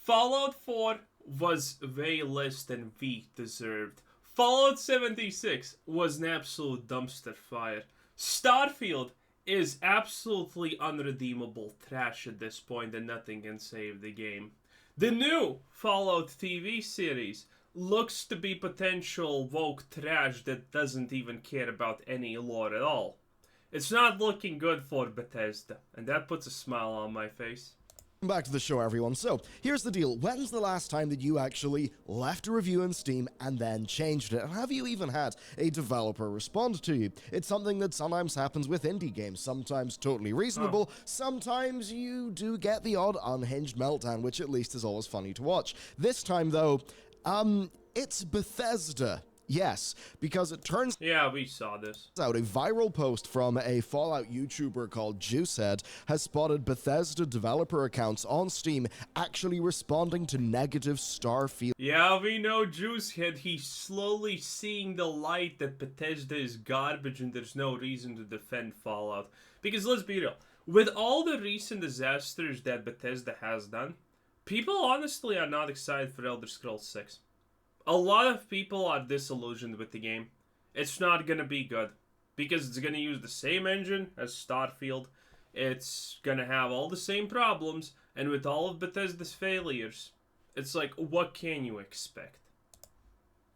Fallout 4 was way less than we deserved. Fallout 76 was an absolute dumpster fire. Starfield is absolutely unredeemable trash at this point, and nothing can save the game. The new Fallout TV series looks to be potential woke trash that doesn't even care about any lore at all. It's not looking good for Bethesda, and that puts a smile on my face. Back to the show, everyone. So, here's the deal. When's the last time that you actually left a review in Steam and then changed it? And have you even had a developer respond to you? It's something that sometimes happens with indie games, sometimes totally reasonable, sometimes you do get the odd unhinged meltdown, which at least is always funny to watch. This time, though, it's Bethesda. Yes, because it turns Yeah, we saw this. out a viral post from a Fallout YouTuber called Juicehead has spotted Bethesda developer accounts on Steam actually responding to negative Starfield. Yeah, we know Juicehead. He's slowly seeing the light that Bethesda is garbage and there's no reason to defend Fallout. Because let's be real, with all the recent disasters that Bethesda has done, people honestly are not excited for Elder Scrolls 6. A lot of people are disillusioned with the game. It's not gonna be good. Because it's gonna use the same engine as Starfield. It's gonna have all the same problems. And with all of Bethesda's failures, it's like, what can you expect?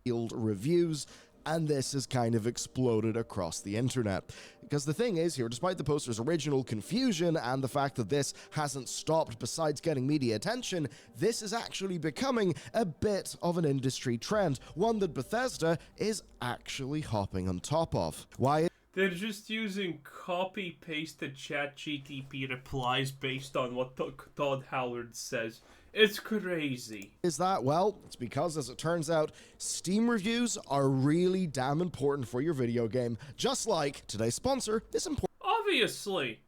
Reviews, and this has kind of exploded across the internet. Because the thing is here, despite the poster's original confusion and the fact that this hasn't stopped besides getting media attention, this is actually becoming a bit of an industry trend, one that Bethesda is actually hopping on top of. Why? They're just using copy-pasted ChatGPT replies based on what Todd Howard says. It's crazy. Is that? Well, it's because, as it turns out, Steam reviews are really damn important for your video game, just like today's sponsor is important. Obviously.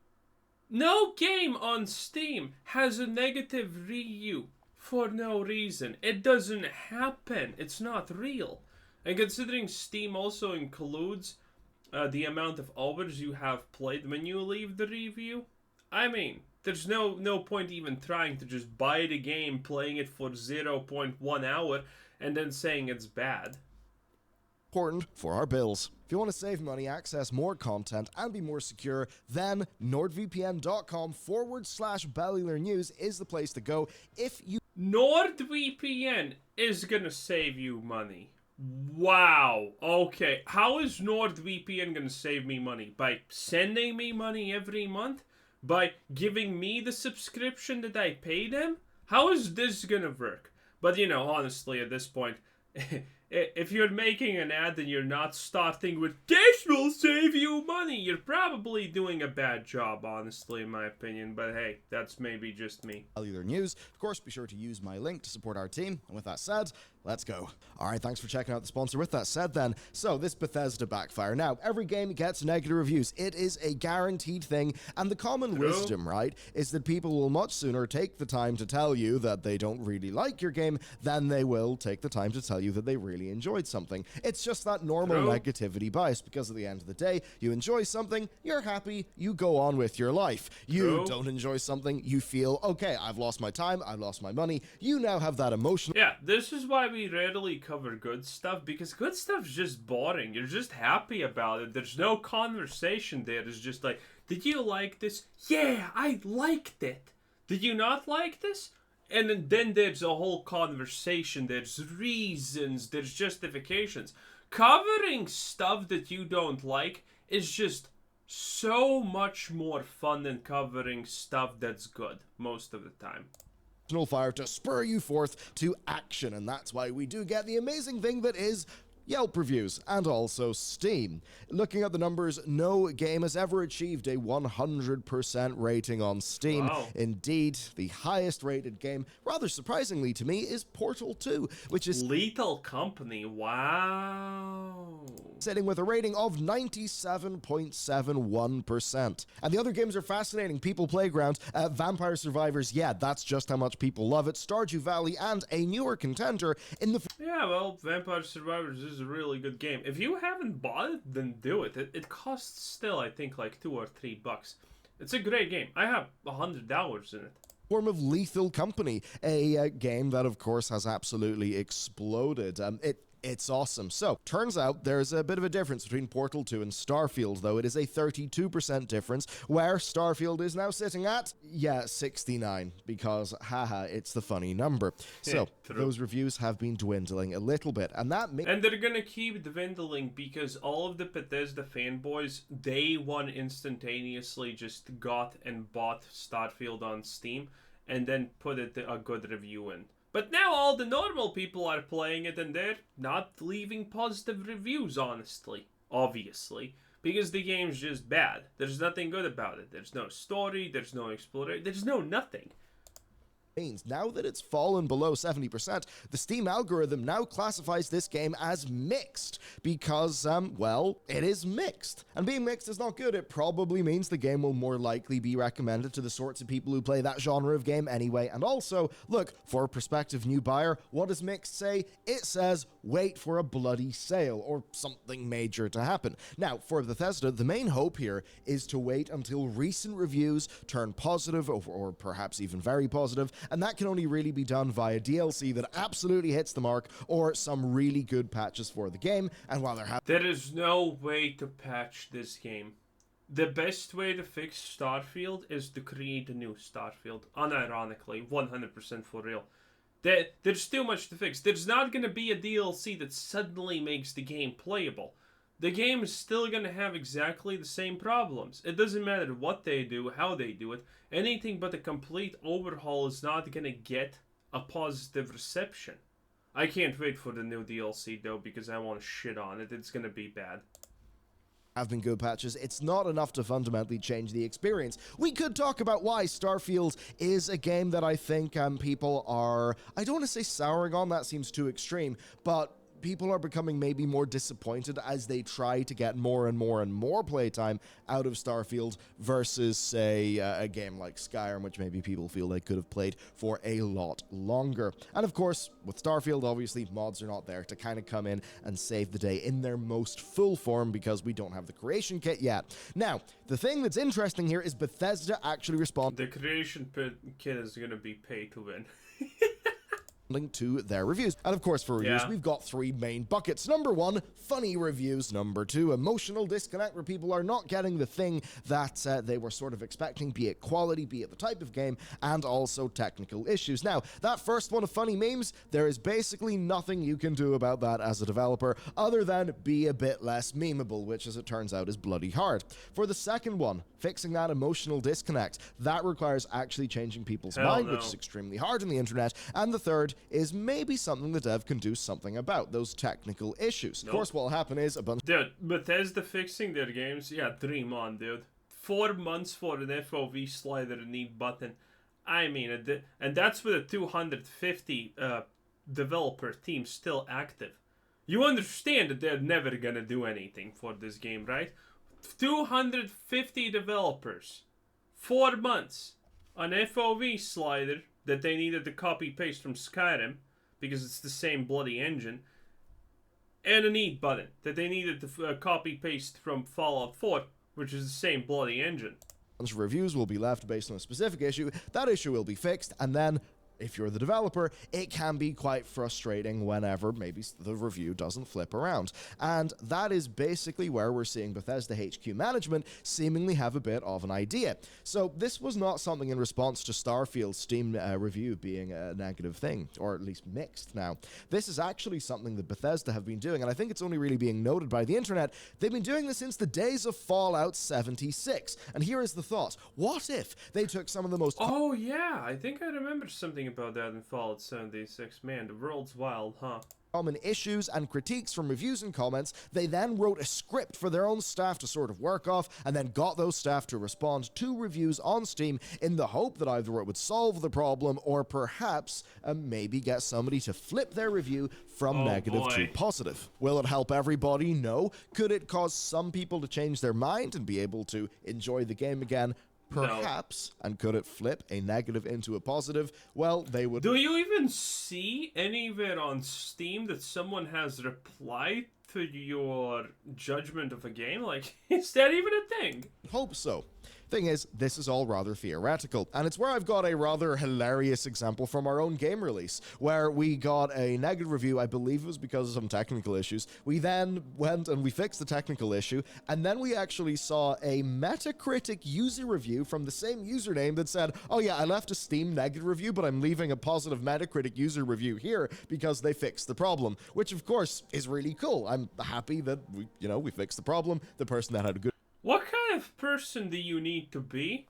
No game on Steam has a negative review for no reason. It doesn't happen. It's not real. And considering Steam also includes the amount of hours you have played when you leave the review, I mean, there's no point even trying to just buy the game, playing it for 0.1 hour, and then saying it's bad. Important for our bills. If you want to save money, access more content, and be more secure, then nordvpn.com/bellularnews is the place to go if you... NordVPN is gonna save you money. Wow. Okay. How is NordVPN gonna save me money? By sending me money every month? By giving me the subscription that I pay them? How is this gonna work? But you know, honestly, at this point, if you're making an ad and you're not starting with "this will save you money," you're probably doing a bad job, honestly, in my opinion. But hey, that's maybe just me. Bellular News. Of course, be sure to use my link to support our team. And with that said, let's go. All right, thanks for checking out the sponsor. With that said then, so this Bethesda backfire. Now, every game gets negative reviews. It is a guaranteed thing. And the common wisdom, right, is that people will much sooner take the time to tell you that they don't really like your game than they will take the time to tell you that they really enjoyed something. It's just that normal negativity bias, because at the end of the day, you enjoy something, you're happy, you go on with your life. You don't enjoy something, you feel, okay, I've lost my time, I've lost my money. You now have that emotional... Yeah, this is why we rarely cover good stuff, because good stuff's just boring. You're just happy about it. There's no conversation there. It's just like, did you like this? Yeah, I liked it. Did you not like this? And then there's a whole conversation. There's reasons. There's justifications. Covering stuff that you don't like is just so much more fun than covering stuff that's good most of the time. Fire to spur you forth to action, and that's why we do get the amazing thing that is Yelp reviews, and also Steam. Looking at the numbers, no game has ever achieved a 100% rating on Steam. Wow. Indeed, the highest rated game, rather surprisingly to me, is Portal 2, which is Lethal Company. Wow. sitting with a rating of 97.71%. And the other games are fascinating. People Playground, Vampire Survivors, yeah, that's just how much people love it. Stardew Valley, and a newer contender in the... Yeah, well, Vampire Survivors is a really good game. If you haven't bought it, then do it. It costs still, I think, like $2 or $3. It's a great game. I have 100 hours in it. form of Lethal Company, a game that, of course, has absolutely exploded. It's awesome. So, turns out there's a bit of a difference between Portal 2 and Starfield, though. It is a 32% difference, where Starfield is now sitting at, 69, because, haha, it's the funny number. So, those reviews have been dwindling a little bit, and that And they're gonna keep dwindling because all of the Bethesda fanboys, day one instantaneously just got and bought Starfield on Steam, and then put a good review in. But now all the normal people are playing it and they're not leaving positive reviews, honestly. Obviously. Because the game's just bad. There's nothing good about it. There's no story, there's no exploration, there's no nothing. Now that it's fallen below 70%, the Steam algorithm now classifies this game as mixed because, well, it is mixed. And being mixed is not good. It probably means the game will more likely be recommended to the sorts of people who play that genre of game anyway. And also, look, for a prospective new buyer, what does mixed say? It says, wait for a bloody sale or something major to happen. Now, for Bethesda, the main hope here is to wait until recent reviews turn positive or perhaps even very positive, and that can only really be done via DLC that absolutely hits the mark or some really good patches for the game. And while there is no way to patch this game. The best way to fix Starfield is to create a new Starfield. Unironically, 100% for real. There's too much to fix. There's not going to be a DLC that suddenly makes the game playable. The game is still going to have exactly the same problems. It doesn't matter what they do, how they do it. Anything but a complete overhaul is not going to get a positive reception. I can't wait for the new DLC, though, because I want to shit on it. It's going to be bad. Have been good patches, it's not enough to fundamentally change the experience. We could talk about why Starfield is a game that I think people are, I don't want to say souring on, that seems too extreme, but people are becoming maybe more disappointed as they try to get more and more and more playtime out of Starfield versus, say, a game like Skyrim, which maybe people feel they could have played for a lot longer. And of course, with Starfield, obviously, mods are not there to kind of come in and save the day in their most full form because we don't have the creation kit yet. Now, the thing that's interesting here is Bethesda actually The creation kit is going to be pay to win. to their reviews. And of course, for reviews, we've got three main buckets. Number one, funny reviews. Number two, emotional disconnect, where people are not getting the thing that they were sort of expecting, be it quality, be it the type of game, and also technical issues. Now, that first one of funny memes, there is basically nothing you can do about that as a developer other than be a bit less memeable, which, as it turns out, is bloody hard. For the second one, fixing that emotional disconnect, that requires actually changing people's mind, which is extremely hard on the internet. And the third is maybe something the dev can do something about, those technical issues. Of course, what will happen is a bunch... Dude, Bethesda fixing their games? Yeah, dream on, dude. 4 months for an FOV slider and need button. I mean, and that's with a 250 developer team still active. You understand that they're never gonna do anything for this game, right? 250 developers. 4 months. An FOV slider that they needed to copy-paste from Skyrim, because it's the same bloody engine, and a need button that they needed to copy-paste from Fallout 4, which is the same bloody engine. Reviews will be left based on a specific issue, that issue will be fixed, and then, if you're the developer, it can be quite frustrating whenever maybe the review doesn't flip around. And that is basically where we're seeing Bethesda HQ management seemingly have a bit of an idea. So this was not something in response to Starfield's Steam review being a negative thing, or at least mixed now. This is actually something that Bethesda have been doing, and I think it's only really being noted by the internet. They've been doing this since the days of Fallout 76. And here is the thought. What if they took some of the most... Oh yeah, I think I remember something about that in Fallout 76. Man, the world's wild, huh? Common issues and critiques from reviews and comments, they then wrote a script for their own staff to sort of work off, and then got those staff to respond to reviews on Steam in the hope that either it would solve the problem or perhaps maybe get somebody to flip their review from negative to positive. Will it help everybody? No. Could it cause some people to change their mind and be able to enjoy the game again? Perhaps. No. And could it flip a negative into a positive? Well, they would... Do you even see anywhere on Steam that someone has replied to your judgment of a game? Like, is that even a thing? Hope so. Thing is, this is all rather theoretical, and it's where I've got a rather hilarious example from our own game release, where we got a negative review. I believe it was because of some technical issues. We then went and we fixed the technical issue, and then we actually saw a Metacritic user review from the same username that said, oh yeah, I left a Steam negative review, but I'm leaving a positive Metacritic user review here because they fixed the problem, which of course is really cool. I'm happy that we fixed the problem. The person that had a good... What kind of person do you need to be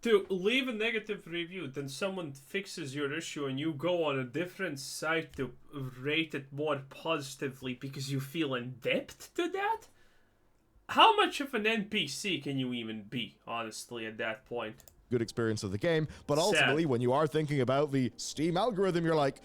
to leave a negative review, then someone fixes your issue and you go on a different site to rate it more positively because you feel indebted to that? How much of an NPC can you even be, honestly, at that point? Good experience of the game, but ultimately, when you are thinking about the Steam algorithm, you're like,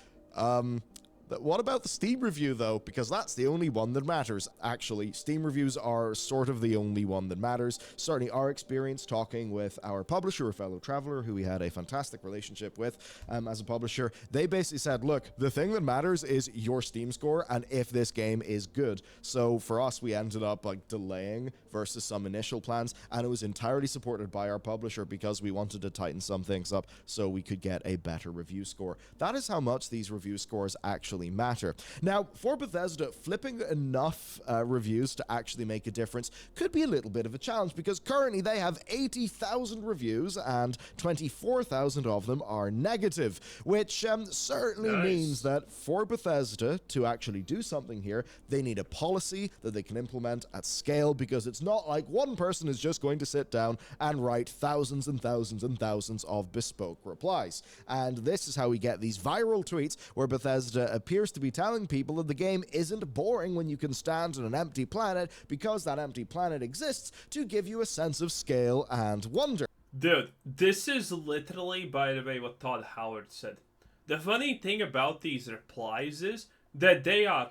what about the Steam review, though? Because that's the only one that matters. Actually, Steam reviews are sort of the only one that matters. Certainly our experience talking with our publisher, a fellow traveler, who we had a fantastic relationship with as a publisher, they basically said, look, the thing that matters is your Steam score and if this game is good. So for us, we ended up delaying versus some initial plans, and it was entirely supported by our publisher because we wanted to tighten some things up so we could get a better review score. That is how much these review scores actually matter. Now, for Bethesda, flipping enough reviews to actually make a difference could be a little bit of a challenge because currently they have 80,000 reviews and 24,000 of them are negative, which certainly means that for Bethesda to actually do something here, they need a policy that they can implement at scale, because it's not like one person is just going to sit down and write thousands and thousands and thousands of bespoke replies. And this is how we get these viral tweets where Bethesda appears to be telling people that the game isn't boring when you can stand on an empty planet, because that empty planet exists to give you a sense of scale and wonder. Dude, this is literally, by the way, what Todd Howard said. The funny thing about these replies is that they are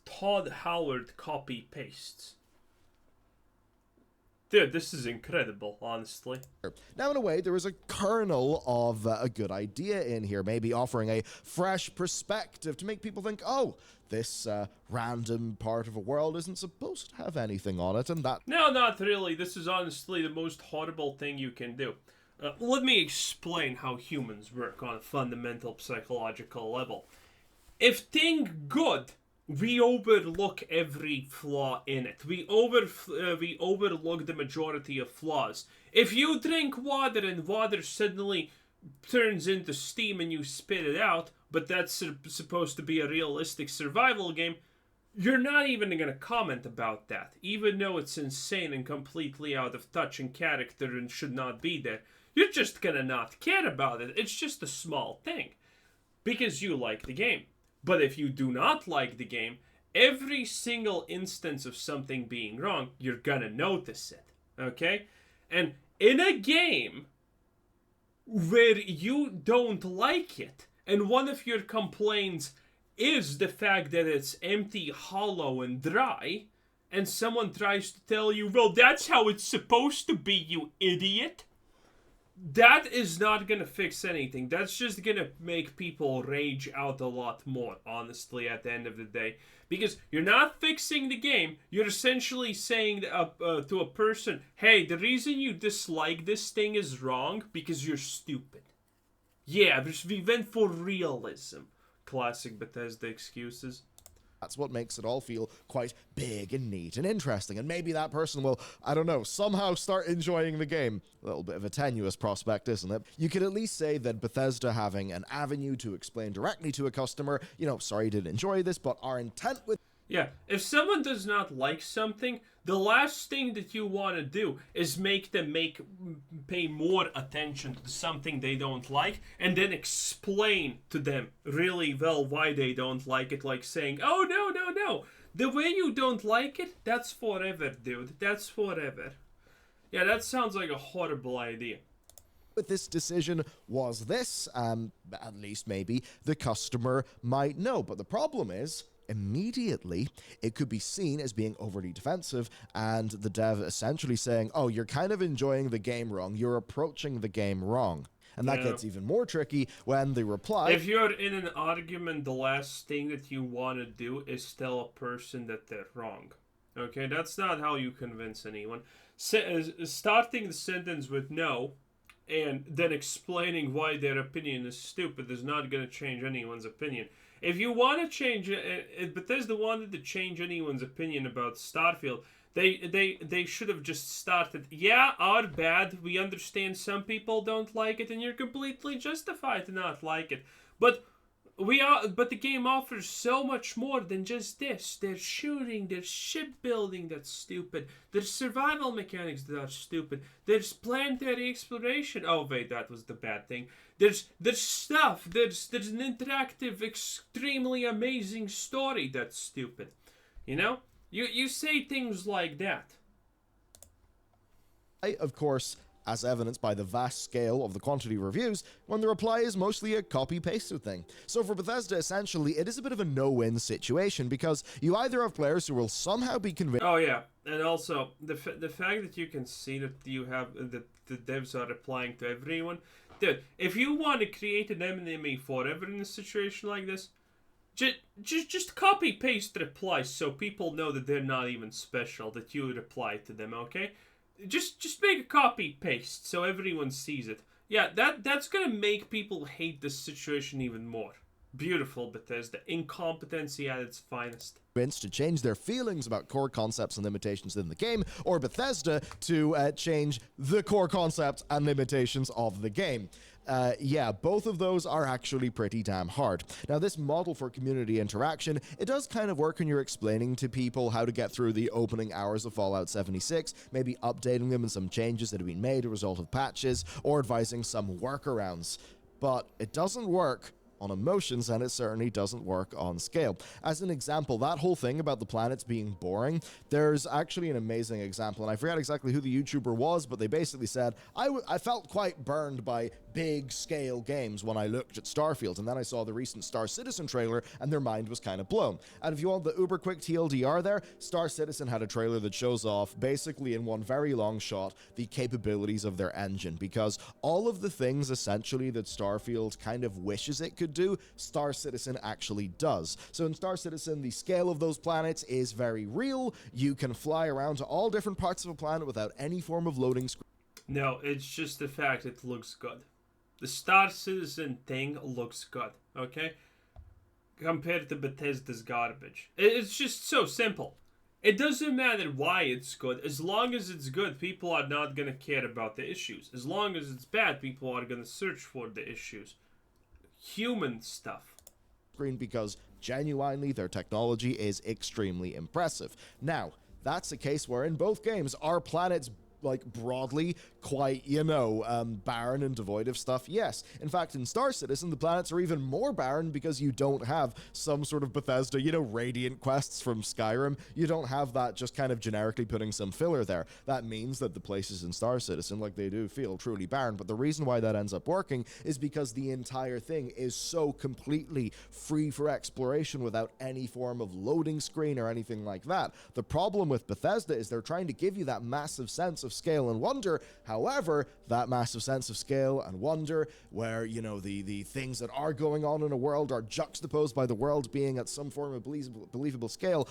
Todd Howard copy-pastes. Dude, this is incredible, honestly. Now, in a way, there is a kernel of a good idea in here, maybe offering a fresh perspective to make people think, oh, this random part of a world isn't supposed to have anything on it, and that... No, not really. This is honestly the most horrible thing you can do. Let me explain how humans work on a fundamental psychological level. If things good, we overlook every flaw in it. We overlook the majority of flaws. If you drink water and water suddenly turns into steam and you spit it out, but that's supposed to be a realistic survival game, you're not even going to comment about that, even though it's insane and completely out of touch and character and should not be there. You're just going to not care about it. It's just a small thing, because you like the game. But if you do not like the game, every single instance of something being wrong, you're gonna notice it, okay? And in a game where you don't like it, and one of your complaints is the fact that it's empty, hollow, and dry, and someone tries to tell you, well, that's how it's supposed to be, you idiot, that is not gonna fix anything. That's just gonna make people rage out a lot more, honestly, at the end of the day. Because you're not fixing the game, you're essentially saying to a person, hey, the reason you dislike this thing is wrong because you're stupid. Yeah, we went for realism. Classic Bethesda excuses. That's what makes it all feel quite big and neat and interesting. And maybe that person will, I don't know, somehow start enjoying the game. A little bit of a tenuous prospect, isn't it? You could at least say that Bethesda having an avenue to explain directly to a customer, sorry you didn't enjoy this, but our intent with... Yeah, if someone does not like something, the last thing that you want to do is make them pay more attention to something they don't like, and then explain to them really well why they don't like it, like saying, oh, no, the way you don't like it, that's forever, dude, that's forever. Yeah, that sounds like a horrible idea. With this decision was this, at least maybe the customer might know, but the problem is, immediately, it could be seen as being overly defensive, and the dev essentially saying, oh, you're kind of enjoying the game wrong, you're approaching the game wrong. And that gets even more tricky when the reply... If you're in an argument, the last thing that you want to do is tell a person that they're wrong. Okay, that's not how you convince anyone. Starting the sentence with no and then explaining why their opinion is stupid is not going to change anyone's opinion. If you want to change, if Bethesda wanted to change anyone's opinion about Starfield, they should have just started. Yeah, our bad. We understand some people don't like it, and you're completely justified to not like it. But but the game offers so much more than just this. There's shooting, there's shipbuilding that's stupid, there's survival mechanics that are stupid, there's planetary exploration. Oh wait, that was the bad thing. There's stuff. There's an interactive, extremely amazing story that's stupid. You know? You say things like that. Of course, as evidenced by the vast scale of the quantity of reviews, when the reply is mostly a copy-pasted thing. So for Bethesda, essentially, it is a bit of a no-win situation, because you either have players who will somehow be convinced... Oh yeah, and also, the fact that you can see that you have, that the devs are replying to everyone. Dude, if you want to create an enemy forever in a situation like this, just copy-paste replies so people know that they're not even special, that you reply to them, okay? Just make a copy-paste so everyone sees it. Yeah, that's gonna make people hate this situation even more. Beautiful, Bethesda. Incompetency at its finest. To change their feelings about core concepts and limitations in the game, or Bethesda to change the core concepts and limitations of the game. Yeah, both of those are actually pretty damn hard. Now, this model for community interaction, it does kind of work when you're explaining to people how to get through the opening hours of Fallout 76, maybe updating them on some changes that have been made as a result of patches, or advising some workarounds. But it doesn't work on emotions, and it certainly doesn't work on scale. As an example, that whole thing about the planets being boring, there's actually an amazing example, and I forget exactly who the YouTuber was, but they basically said, I felt quite burned by big-scale games when I looked at Starfield, and then I saw the recent Star Citizen trailer, and their mind was kind of blown. And if you want the uber quick TLDR there, Star Citizen had a trailer that shows off, basically in one very long shot, the capabilities of their engine, because all of the things, essentially, that Starfield kind of wishes it could do, Star Citizen actually does. So in Star Citizen, the scale of those planets is very real. You can fly around to all different parts of a planet without any form of loading screen. No, it's just the fact it looks good. The Star Citizen thing looks good, okay? Compared to Bethesda's garbage. It's just so simple. It doesn't matter why it's good. As long as it's good, people are not going to care about the issues. As long as it's bad, people are going to search for the issues. Human stuff. Because genuinely their technology is extremely impressive. Now, that's a case where in both games our planets like broadly quite, you know, barren and devoid of stuff. Yes, in fact, in Star Citizen, the planets are even more barren because you don't have some sort of Bethesda, you know, Radiant quests from Skyrim. You don't have that just kind of generically putting some filler there. That means that the places in Star Citizen, like they do, feel truly barren. But the reason why that ends up working is because the entire thing is so completely free for exploration without any form of loading screen or anything like that. The problem with Bethesda is they're trying to give you that massive sense of scale and wonder. However, that massive sense of scale and wonder, where, you know, the things that are going on in a world are juxtaposed by the world being at some form of believable scale.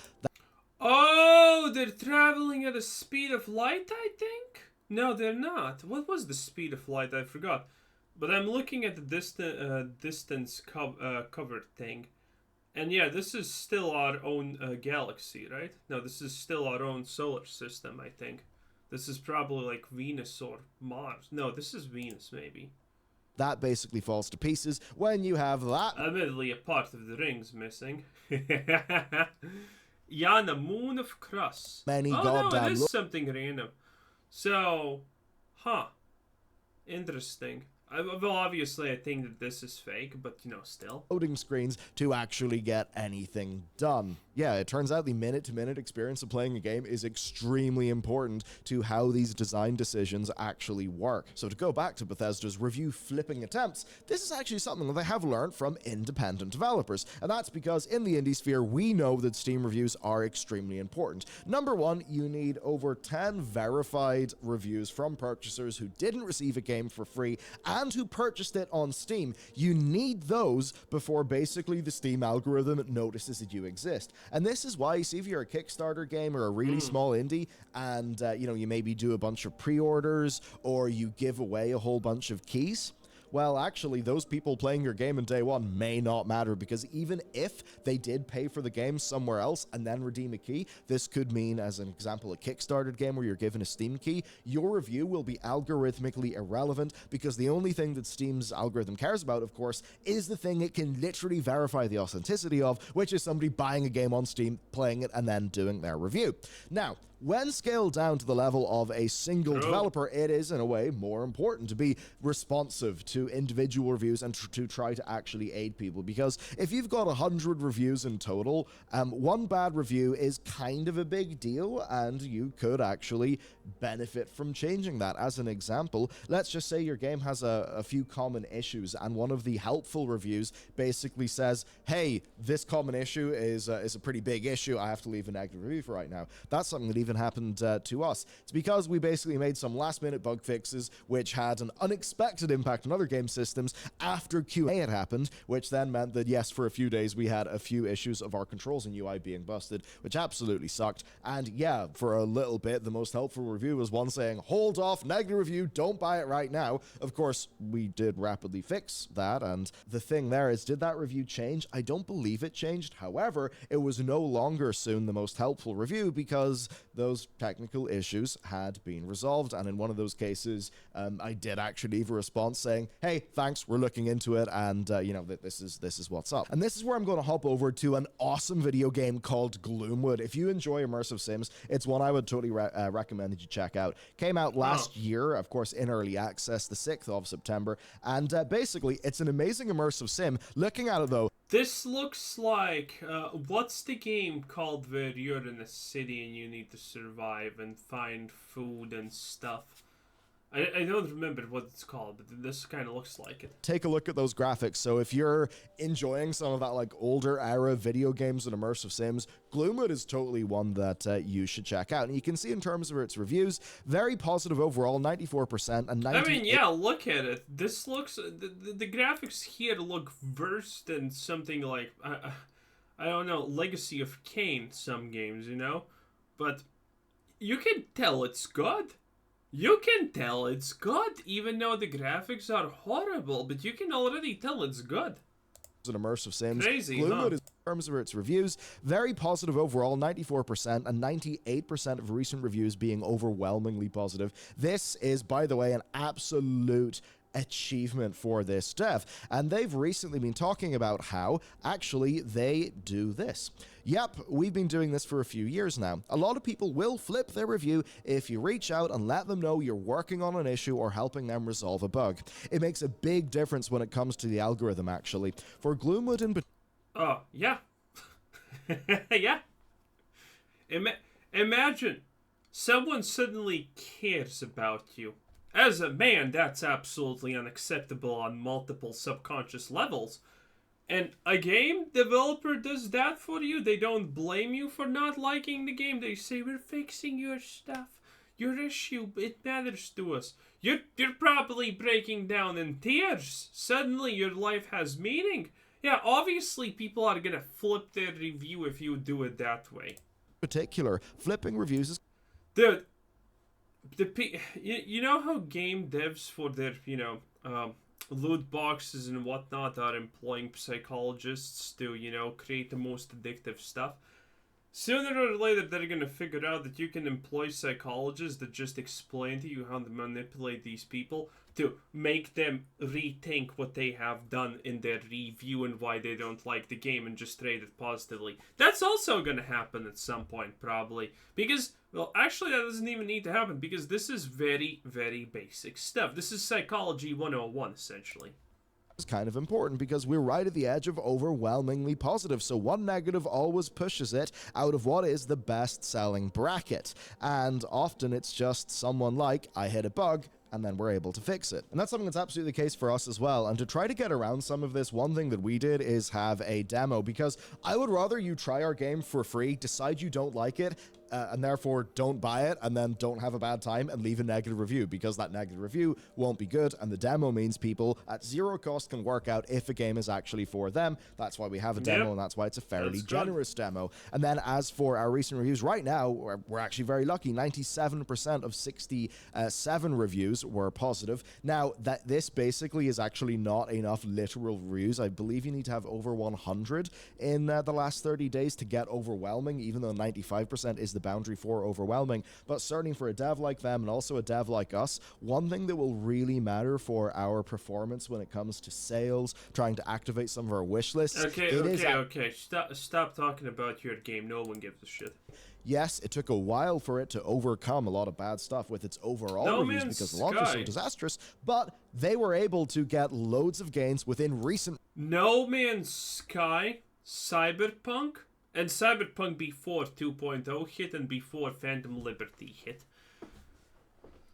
Oh, they're traveling at the speed of light, I think? No, they're not. What was the speed of light? I forgot. But I'm looking at the distance covered thing. And yeah, this is still our own galaxy, right? No, this is still our own solar system, I think. This is probably like Venus or Mars. No, this is Venus, maybe. That basically falls to pieces when you have that. Admittedly, a part of the ring's missing. Yeah, the moon of Cross. Many no, it is something random. So, interesting. Well, obviously, I think that this is fake, but, you know, still. Loading screens to actually get anything done. Yeah, it turns out the minute-to-minute experience of playing a game is extremely important to how these design decisions actually work. So to go back to Bethesda's review flipping attempts, this is actually something that they have learned from independent developers, and that's because in the indie sphere, we know that Steam reviews are extremely important. Number one, you need over 10 verified reviews from purchasers who didn't receive a game for free and who purchased it on Steam. You need those before basically the Steam algorithm notices that you exist. And this is why, you see, if you're a Kickstarter game or a really small indie, and you maybe do a bunch of pre-orders, or you give away a whole bunch of keys, well, actually, those people playing your game in day one may not matter, because even if they did pay for the game somewhere else and then redeem a key, this could mean, as an example, a Kickstarter game where you're given a Steam key, your review will be algorithmically irrelevant, because the only thing that Steam's algorithm cares about, of course, is the thing it can literally verify the authenticity of, which is somebody buying a game on Steam, playing it, and then doing their review. Now, when scaled down to the level of a single developer, it is, in a way, more important to be responsive to individual reviews and to try to actually aid people. Because if you've got 100 reviews in total, one bad review is kind of a big deal, and you could actually benefit from changing that. As an example, let's just say your game has a few common issues, and one of the helpful reviews basically says, hey, this common issue is a pretty big issue, I have to leave a negative review for right now. That's something that even happened to us. It's because we basically made some last-minute bug fixes which had an unexpected impact on other game systems after QA had happened, which then meant that, yes, for a few days we had a few issues of our controls and UI being busted, which absolutely sucked. And yeah, for a little bit, the most helpful review was one saying, hold off, negative review, don't buy it right now. Of course, we did rapidly fix that, and the thing there is, did that review change? I don't believe it changed. However, it was no longer soon the most helpful review, because those technical issues had been resolved, and in one of those cases, I did actually leave a response saying, hey, thanks, we're looking into it, and this is what's up. And this is where I'm going to hop over to an awesome video game called Gloomwood. If you enjoy immersive sims, it's one I would totally recommend that you check out. Came out last year, of course, in early access, the 6th of September, and basically, it's an amazing immersive sim. Looking at it, though, this looks like, what's the game called where you're in a city and you need to survive and find food and stuff? I don't remember what it's called, but this kind of looks like it. Take a look at those graphics. So if you're enjoying some of that like older era video games and immersive sims, Gloomwood is totally one that you should check out. And you can see in terms of its reviews, very positive overall, 94% and 98%. I mean, yeah, look at it. This looks, the graphics here look worse than something like, I don't know, Legacy of Kain, some games, you know? But you can tell it's good. You can tell it's good, even though the graphics are horrible, but you can already tell it's good. An immersive sims. Crazy, Gloomwood is, in terms of its reviews, very positive overall, 94%, and 98% of recent reviews being overwhelmingly positive. This is, by the way, an absolute achievement for this dev, and they've recently been talking about how actually they do this. Yep, we've been doing this for a few years now. A lot of people will flip their review if you reach out and let them know you're working on an issue or helping them resolve a bug. It makes a big difference when it comes to the algorithm, actually. For Gloomwood in oh, yeah. Yeah. Imagine someone suddenly cares about you. As a man, that's absolutely unacceptable on multiple subconscious levels. And a game developer does that for you. They don't blame you for not liking the game. They say, we're fixing your stuff. Your issue, it matters to us. You're probably breaking down in tears. Suddenly your life has meaning. Yeah, obviously people are gonna flip their review if you do it that way. Particular, flipping reviews is... Dude, you know how game devs for their, loot boxes and whatnot are employing psychologists to, create the most addictive stuff? Sooner or later, they're going to figure out that you can employ psychologists that just explain to you how to manipulate these people to make them rethink what they have done in their review and why they don't like the game and just rate it positively. That's also going to happen at some point, probably. Because, well, actually, that doesn't even need to happen because this is very, very basic stuff. This is Psychology 101, essentially. Is kind of important because we're right at the edge of overwhelmingly positive, so one negative always pushes it out of what is the best-selling bracket, and often it's just someone like, I hit a bug, and then we're able to fix it. And that's something that's absolutely the case for us as well. And to try to get around some of this, one thing that we did is have a demo, because I would rather you try our game for free, decide you don't like it, and therefore don't buy it and then don't have a bad time and leave a negative review, because that negative review won't be good, and the demo means people at zero cost can work out if a game is actually for them. That's why we have a demo, and that's why it's a fairly generous demo. And then as for our recent reviews, right now we're actually very lucky. 97% of 67 reviews were positive. Now that this basically is actually not enough literal reviews. I believe you need to have over 100 in the last 30 days to get overwhelming, even though 95% is the boundary for overwhelming. But certainly for a dev like them and also a dev like us, one thing that will really matter for our performance when it comes to sales, trying to activate some of our wish lists. Okay. Stop talking about your game. No one gives a shit. Yes, it took a while for it to overcome a lot of bad stuff with its overall reviews because the launch was so disastrous, but they were able to get loads of gains within recent... No Man's Sky, Cyberpunk, and Cyberpunk before 2.0 hit and before Phantom Liberty hit.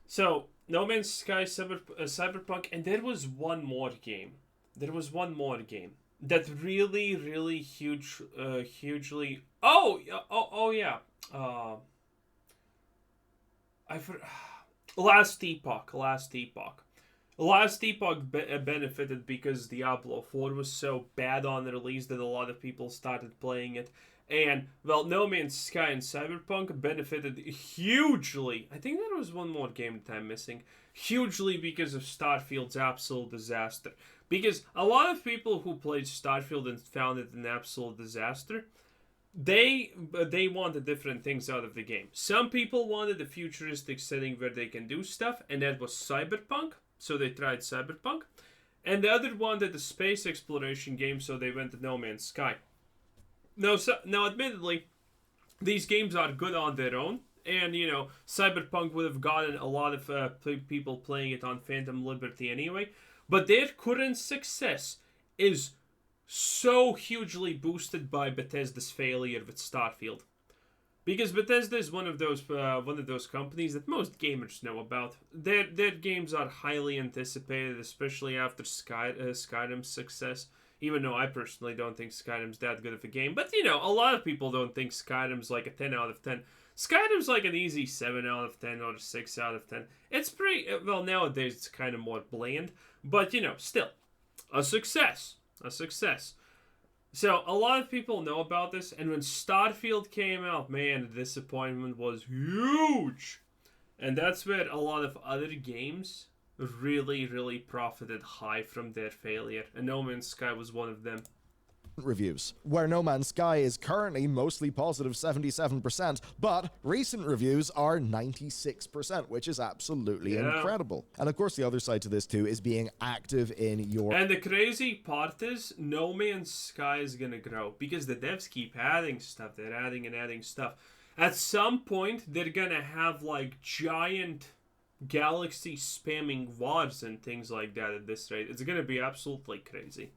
So, No Man's Sky, Cyberpunk, and there was one more game. That really hugely... Oh yeah. Last Epoch benefited because Diablo 4 was so bad on release that a lot of people started playing it. And, well, No Man's Sky and Cyberpunk benefited hugely. I think there was one more game that I'm missing. Hugely because of Starfield's absolute disaster. Because a lot of people who played Starfield and found it an absolute disaster, they wanted different things out of the game. Some people wanted a futuristic setting where they can do stuff, and that was Cyberpunk, so they tried Cyberpunk. And the other wanted a space exploration game, so they went to No Man's Sky. Now, admittedly, these games are good on their own, and, you know, Cyberpunk would have gotten a lot of people playing it on Phantom Liberty anyway, but their current success is so hugely boosted by Bethesda's failure with Starfield, because Bethesda is one of those companies that most gamers know about. Their games are highly anticipated, especially after Skyrim's success. Even though I personally don't think Skyrim's that good of a game, but you know, a lot of people don't think Skyrim's like a 10 out of 10. Skyrim's like an easy 7 out of 10 or 6 out of 10. It's pretty well nowadays. It's kind of more bland, but you know, still a success. So, a lot of people know about this, and when Starfield came out, man, the disappointment was huge. And that's where a lot of other games really profited high from their failure, and No Man's Sky was one of them. Reviews, where No Man's Sky is currently mostly positive 77%, but recent reviews are 96%, which is absolutely incredible. And of course, the other side to this too is being active in your... And the crazy part is, No Man's Sky is gonna grow, because the devs keep adding stuff. They're adding stuff. At some point, they're gonna have like giant galaxy spamming wars and things like that at this rate. It's gonna be absolutely crazy.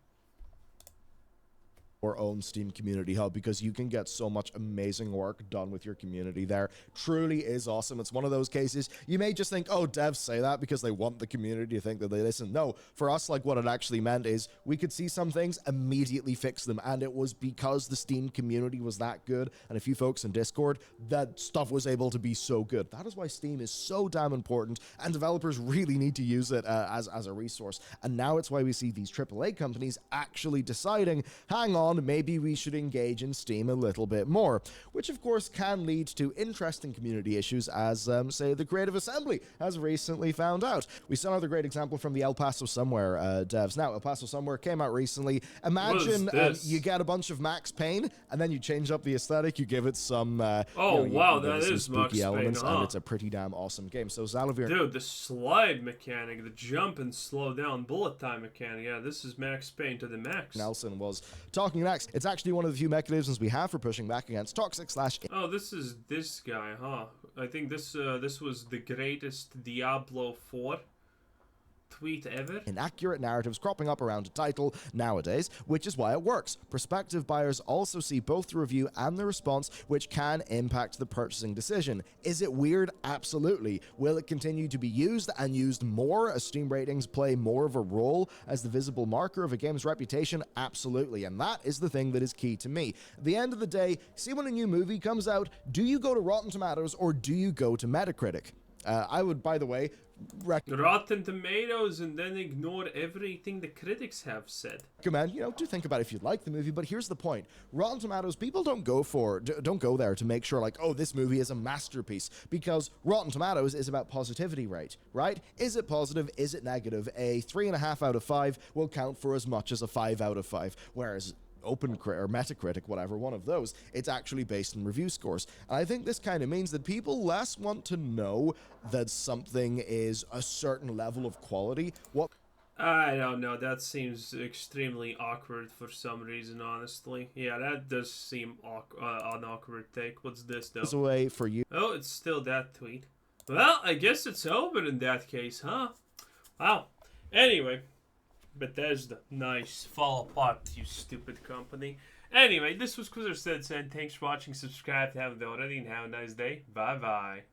Or own Steam Community Hub, because you can get so much amazing work done with your community there. Truly is awesome. It's one of those cases, you may just think, oh, devs say that because they want the community to think that they listen. No, for us, like, what it actually meant is we could see some things, immediately fix them, and it was because the Steam community was that good, and a few folks in Discord, that stuff was able to be so good. That is why Steam is so damn important, and developers really need to use it as a resource. And now it's why we see these AAA companies actually deciding, hang on, maybe we should engage in Steam a little bit more, which of course can lead to interesting community issues, as say the Creative Assembly has recently found out. We saw another great example from the El Paso Somewhere devs. Now, El Paso Somewhere came out recently. Imagine you get a bunch of Max Payne, and then you change up the aesthetic, you give it some wow, that is spooky elements, Payne, huh? And it's a pretty damn awesome game. So Zalavir, dude, the slide mechanic, the jump and slow down bullet time mechanic, yeah, this is Max Payne to the max. Nelson was talking next. It's actually one of the few mechanisms we have for pushing back against toxic / Oh, this is this guy, huh? I think this was the greatest Diablo 4 tweet ever. Inaccurate narratives cropping up around a title nowadays, which is why it works. Prospective buyers also see both the review and the response, which can impact the purchasing decision. Is it weird? Absolutely. Will it continue to be used and used more as Steam ratings play more of a role as the visible marker of a game's reputation? Absolutely. And that is the thing that is key to me. At the end of the day, see when a new movie comes out, do you go to Rotten Tomatoes or do you go to Metacritic? I would, by the way, Rotten Tomatoes and then ignore everything the critics have said. recommend, do think about if you'd like the movie, but here's the point. Rotten Tomatoes, people don't go there to make sure like, oh, this movie is a masterpiece, because Rotten Tomatoes is about positivity rate, right? Is it positive? Is it negative? A 3.5 out of 5 will count for as much as a 5 out of 5, whereas or Metacritic, whatever, one of those, it's actually based on review scores. And I think this kind of means that people less want to know that something is a certain level of quality. I don't know, that seems extremely awkward for some reason, honestly. Yeah, that does seem an awkward take. What's this, though? It's a way for you. Oh, it's still that tweet. Well, I guess it's over in that case, huh? Wow. Anyway, Bethesda, nice. Fall apart, you stupid company. Anyway, this was Quizzer Said, and thanks for watching. Subscribe if you haven't already, and have a nice day. Bye-bye.